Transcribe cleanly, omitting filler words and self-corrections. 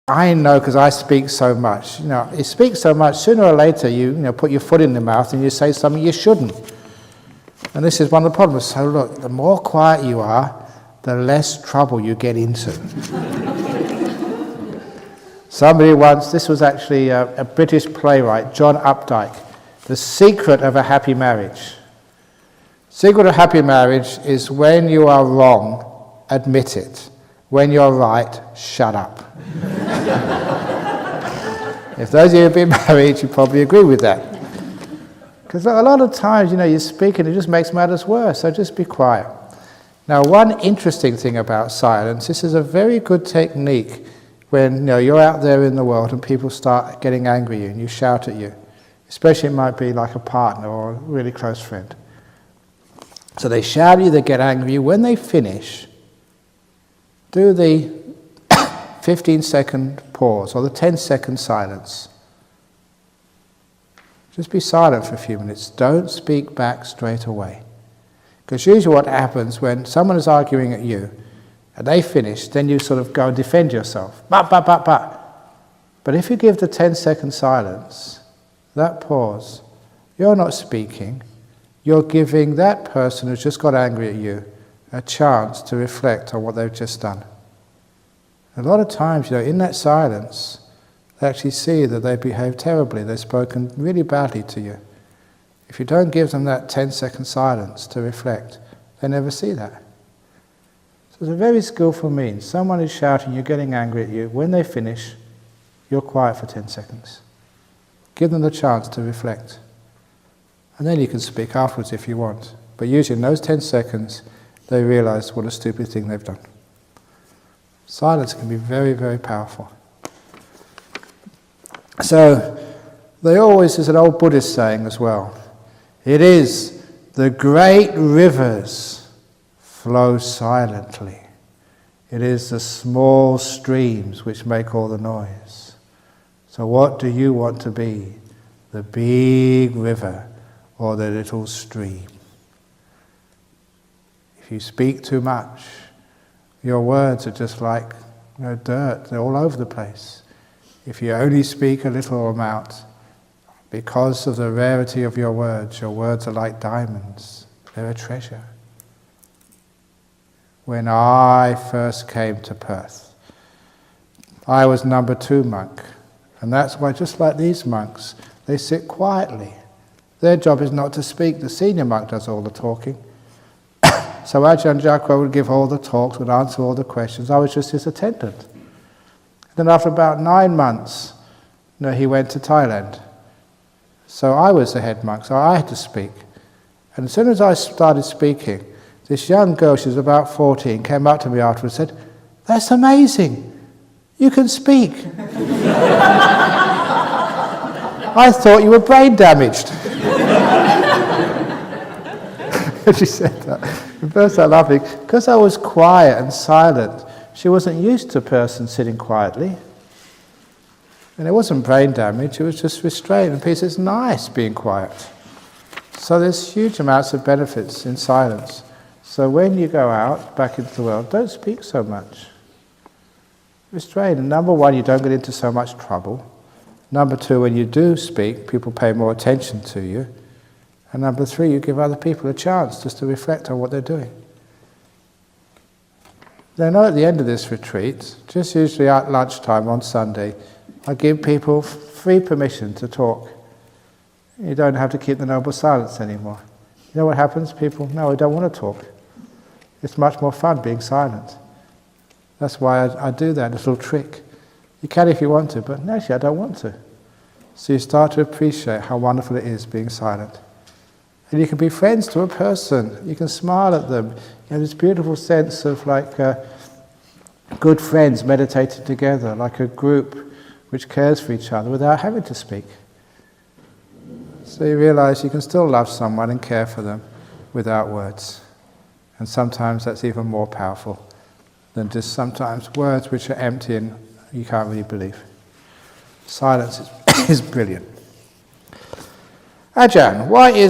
I know because I speak so much. You speak so much, sooner or later you put your foot in the mouth and you say something you shouldn't. And this is one of the problems. So look, the more quiet you are, the less trouble you get into. Somebody once, this was actually a British playwright, John Updike, The Secret of a Happy Marriage. Secret of happy marriage is when you are wrong, admit it. When you're right, shut up. If those of you who have been married, you probably agree with that. Because a lot of times, you speak and it just makes matters worse, so just be quiet. Now, one interesting thing about silence, this is a very good technique when you're out there in the world and people start getting angry at you and you shout at you. Especially it might be like a partner or a really close friend. So they shout at you, they get angry at you. When they finish, do the 15-second pause or the 10-second silence. Just be silent for a few minutes. Don't speak back straight away. Because usually what happens when someone is arguing at you and they finish, then you sort of go and defend yourself. But if you give the 10-second silence, that pause, you're not speaking. You're giving that person who's just got angry at you a chance to reflect on what they've just done. A lot of times, in that silence, they actually see that they behaved terribly, they've spoken really badly to you. If you don't give them that 10-second silence to reflect, they never see that. So it's a very skillful means. Someone is shouting, you're getting angry at you. When they finish, you're quiet for 10 seconds. Give them the chance to reflect. And then you can speak afterwards if you want. But usually in those 10 seconds, they realize what a stupid thing they've done. Silence can be very, very powerful. So, there's an old Buddhist saying as well. It is the great rivers flow silently. It is the small streams which make all the noise. So what do you want to be? The big river or the little stream? If you speak too much, your words are just like dirt. They're all over the place. If you only speak a little amount, because of the rarity of your words are like diamonds. They're a treasure. When I first came to Perth, I was number 2 monk. And that's why, just like these monks, they sit quietly. Their job is not to speak. The senior monk does all the talking. So Ajahn Brahm would give all the talks, would answer all the questions. I was just his attendant. Then after about 9 months, he went to Thailand. So I was the head monk, so I had to speak. And as soon as I started speaking, this young girl, she was about 14, came up to me afterwards and said, "That's amazing, you can speak." I thought you were brain damaged. She said that. At first I laughed because I was quiet and silent. She wasn't used to a person sitting quietly. And it wasn't brain damage, it was just restraint and peace. It's nice being quiet. So there's huge amounts of benefits in silence. So when you go out, back into the world, don't speak so much. Restrain. And number 1, you don't get into so much trouble. Number 2, when you do speak, people pay more attention to you. And number 3, you give other people a chance just to reflect on what they're doing. Then at the end of this retreat, just usually at lunchtime on Sunday, I give people free permission to talk. You don't have to keep the noble silence anymore. You know what happens? People, no, I don't want to talk. It's much more fun being silent. That's why I do that little trick. You can if you want to, but actually I don't want to. So you start to appreciate how wonderful it is being silent. And you can be friends to a person. You can smile at them. You have this beautiful sense of like good friends meditating together, like a group which cares for each other without having to speak. So you realize you can still love someone and care for them without words. And sometimes that's even more powerful than just sometimes words which are empty and you can't really believe. Silence is brilliant. Ajahn, why is